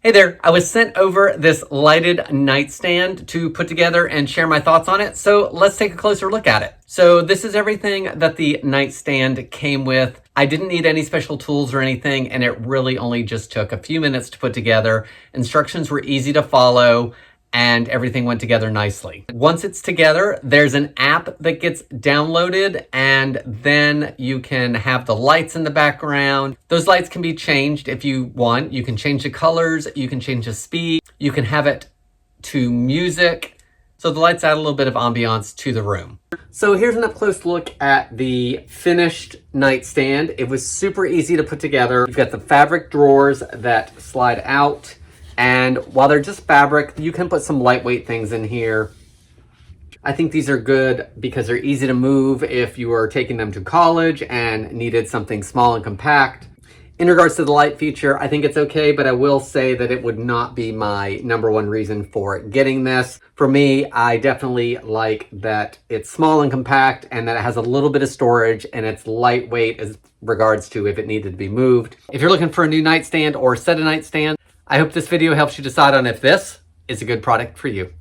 Hey there, I was sent over this lighted nightstand to put together and share my thoughts on it, so let's take a closer look at it. So this is everything that the nightstand came with. I didn't need any special tools or anything, and it really only just took a few minutes to put together. Instructions were easy to follow, and everything went together nicely. Once it's together, there's an app that gets downloaded, and then you can have the lights in the background. Those lights can be changed if you want. You can change the colors, you can change the speed, you can have it to music. So the lights add a little bit of ambiance to the room. So here's an up-close look at the finished nightstand. It was super easy to put together. You've got the fabric drawers that slide out. And while they're just fabric, you can put some lightweight things in here. I think these are good because they're easy to move if you are taking them to college and needed something small and compact. In regards to the light feature, I think it's okay, but I will say that it would not be my number one reason for getting this. For me, I definitely like that it's small and compact and that it has a little bit of storage and it's lightweight as regards to if it needed to be moved. If you're looking for a new nightstand or set of nightstands, I hope this video helps you decide on if this is a good product for you.